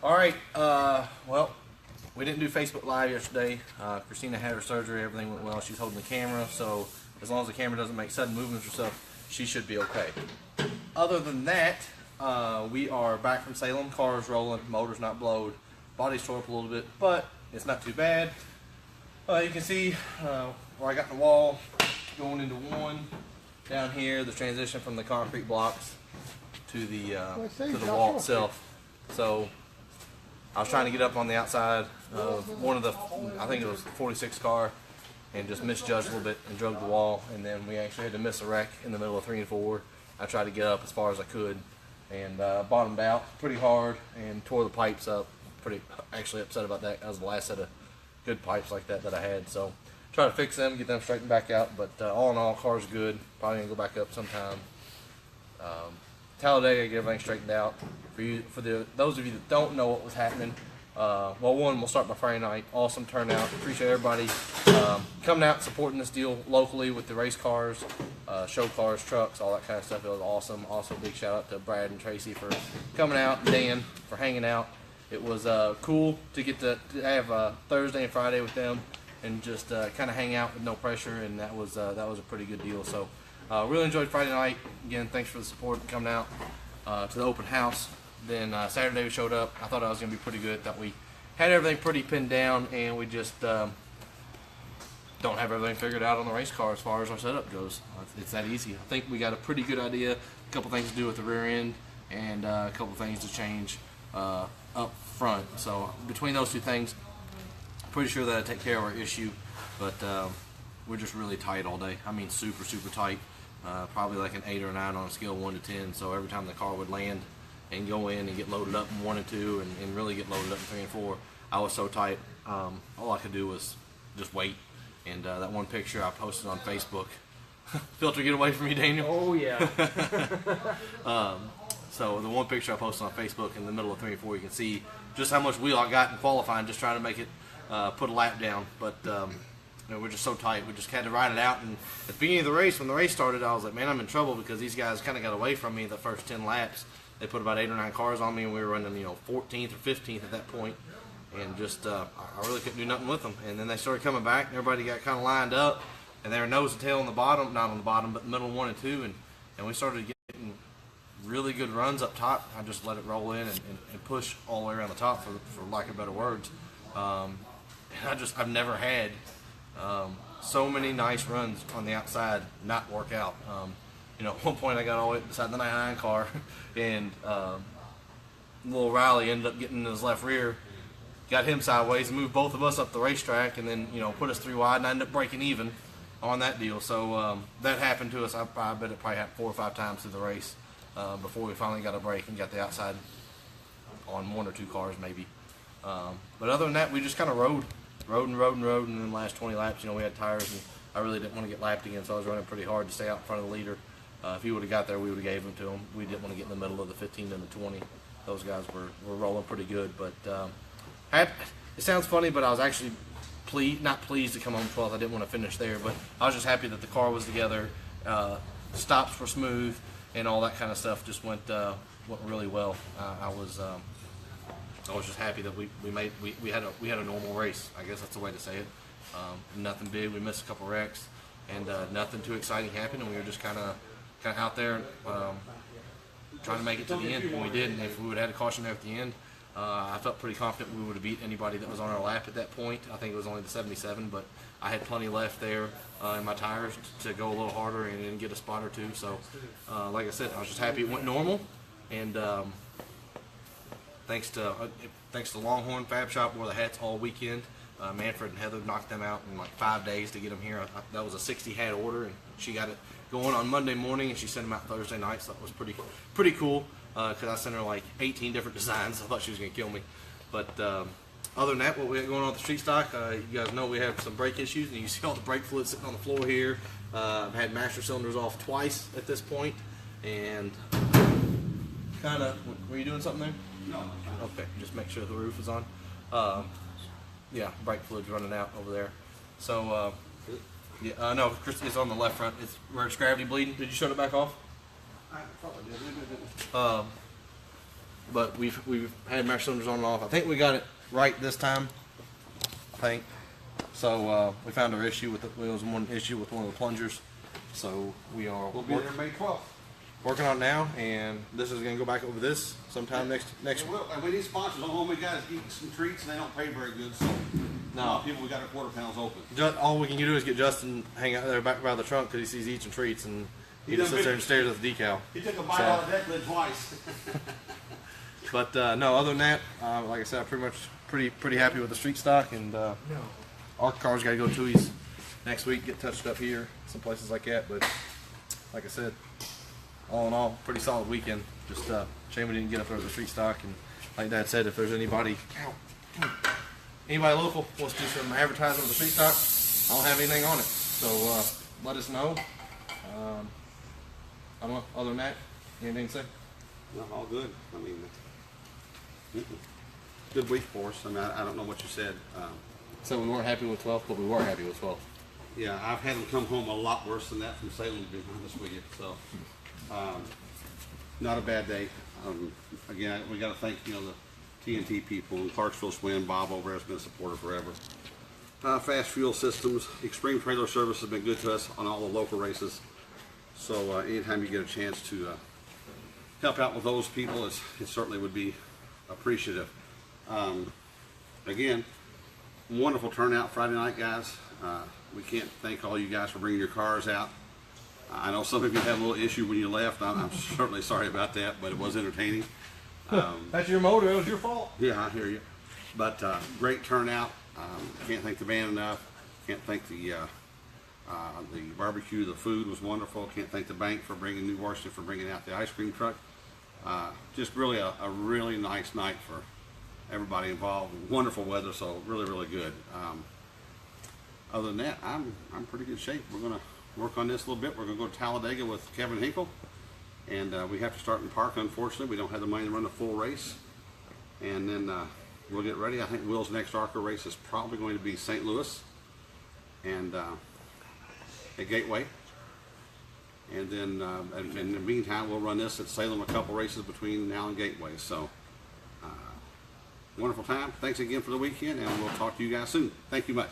All right. Well, we didn't do Facebook Live yesterday. Christina had her surgery. Everything went well. She's holding the camera, so as long as the camera doesn't make sudden movements or stuff, she should be okay. Other than that, we are back from Salem. Car's rolling. Motor's not blowed. Body's tore up a little bit, but it's not too bad. You can see where I got the wall going into one. Down here, the transition from the concrete blocks to the wall itself. So I was trying to get up on the outside of one of the, I think it was the 46 car, and just misjudged a little bit and drove the wall. And then we actually had to miss a wreck in the middle of 3 and 4. I tried to get up as far as I could and bottomed out pretty hard and tore the pipes up. Pretty actually upset about that. That was the last set of good pipes like that I had. So try to fix them, get them straightened back out. But all in all, car's good. Probably gonna go back up sometime. Talladega, get everything straightened out. Those of you that don't know what was happening, well, one, we'll start by Friday night. Awesome turnout. Appreciate everybody coming out and supporting this deal locally with the race cars, show cars, trucks, all that kind of stuff. It was awesome. Also, big shout out to Brad and Tracy for coming out, and Dan for hanging out. It was cool to get to have Thursday and Friday with them and just kind of hang out with no pressure, and that was a pretty good deal. So really enjoyed Friday night. Again, thanks for the support and coming out to the open house. Then Saturday we showed up. I thought I was going to be pretty good. Thought we had everything pretty pinned down, and we just don't have everything figured out on the race car as far as our setup goes. It's that easy. I think we got a pretty good idea. A couple things to do with the rear end, and a couple things to change up front. So between those two things, pretty sure that I take care of our issue. But we're just really tight all day. I mean, super tight. Probably like an 8 or a 9 on a scale of 1 to 10. So every time the car would land and go in and get loaded up in 1 and 2 and really get loaded up in 3 and 4, I was so tight. All I could do was just wait. And that one picture I posted on Facebook, filter, get away from me, Daniel. Oh yeah. So the one picture I posted on Facebook in the middle of 3 and 4, you can see just how much wheel I got in qualifying, just trying to make it put a lap down. But we're just so tight. We just had to ride it out. And at the beginning of the race, when the race started, I was like, man, I'm in trouble because these guys kind of got away from me the first 10 laps. They put about 8 or 9 cars on me, and we were running 14th or 15th at that point. And just I really couldn't do nothing with them. And then they started coming back, and everybody got kind of lined up, and they were nose and tail on the bottom, not on the bottom, but the middle 1 and 2, and we started getting really good runs up top. I just let it roll in and push all the way around the top, for lack of better words. And I've never had so many nice runs on the outside not work out. At one point I got all the way beside the 99 car, and little Riley ended up getting in his left rear, got him sideways, and moved both of us up the racetrack, and then put us 3 wide, and I ended up breaking even on that deal. So that happened to us. I bet it probably happened 4 or 5 times through the race before we finally got a break and got the outside on 1 or 2 cars maybe. But other than that, we just kind of rode, and then the last 20 laps, we had tires, and I really didn't want to get lapped again, so I was running pretty hard to stay out in front of the leader. If he would have got there, we would have gave him to him. We didn't want to get in the middle of the 15 and the 20. Those guys were rolling pretty good, but it sounds funny, but I was actually not pleased to come home 12th. I didn't want to finish there, but I was just happy that the car was together, stops were smooth, and all that kind of stuff just went really well. I was just happy that we had a normal race. I guess that's the way to say it. Nothing big. We missed a couple wrecks, and nothing too exciting happened. And we were just kind of out there trying to make it to the end. And we did. And if we would have had a caution there at the end, I felt pretty confident we would have beat anybody that was on our lap at that point. I think it was only the 77, but I had plenty left there in my tires to go a little harder and get a spot or 2. So, like I said, I was just happy it went normal, and thanks to Longhorn Fab Shop, wore the hats all weekend. Manfred and Heather knocked them out in like 5 days to get them here. That was a 60 hat order, and she got it going on Monday morning, and she sent them out Thursday night. So that was pretty cool because I sent her like 18 different designs. I thought she was gonna kill me, but other than that, what we got going on with the street stock, you guys know we have some brake issues, and you see all the brake fluid sitting on the floor here. I've had master cylinders off twice at this point, and kind of. Were you doing something there? No. Okay, just make sure the roof is on. Yeah, brake fluid's running out over there. So, yeah, no, Chris, it's on the left front. It's where it's gravity bleeding. Did you shut it back off? I probably did. but we've had master cylinders on and off. I think we got it right this time. I think. So we found our issue with it was one issue with one of the plungers. So we are We'll be there May 12th. working on it now, and this is going to go back over this sometime next It will. And we need sponsors. At home, we got eating some treats, and they don't pay very good. So a lot of people, we got our quarter pounds open. All we can do is get Justin hang out there back by the trunk because he sees eating treats, and he just sits there and stares at the decal. He took a bite out of that lid twice. But no, other than that, like I said, I'm pretty happy with the street stock, and our car's got to go to Tui's next week, get touched up here, some places like that. But like I said, all in all, pretty solid weekend. Just shame we didn't get up there with the street stock. And like Dad said, if there's anybody local wants to do some advertising with the street stock, I don't have anything on it. So let us know. I don't know. Other than that, anything to say? No, all good. I mean, good week for us. I mean, I don't know what you said. So we weren't happy with 12th, but we were happy with 12th. Yeah, I've had them come home a lot worse than that from Salem, to be honest with you. So, not a bad day. Again, we got to thank the TNT people and Clarksville Swim. Bob over there has been a supporter forever. Fast Fuel Systems, Extreme Trailer Service has been good to us on all the local races. So anytime you get a chance to help out with those people, it certainly would be appreciative. Again, wonderful turnout Friday night, guys. We can't thank all you guys for bringing your cars out. I know some of you had a little issue when you left. I'm certainly sorry about that, but it was entertaining. That's your motor. It was your fault. Yeah, I hear you. But great turnout. Can't thank the band enough. Can't thank the barbecue. The food was wonderful. Can't thank the bank for bringing New Washington for bringing out the ice cream truck. Just really a really nice night for everybody involved. Wonderful weather, so really good. Other than that, I'm pretty good shape. We're gonna work on this a little bit. We're gonna go to Talladega with Kevin Hinkle, and we have to start in park. Unfortunately, we don't have the money to run a full race, and then we'll get ready. I think Will's next ARCA race is probably going to be St. Louis, and at Gateway. And then in the meantime, we'll run this at Salem, a couple races between now and Gateway. So, wonderful time. Thanks again for the weekend, and we'll talk to you guys soon. Thank you much.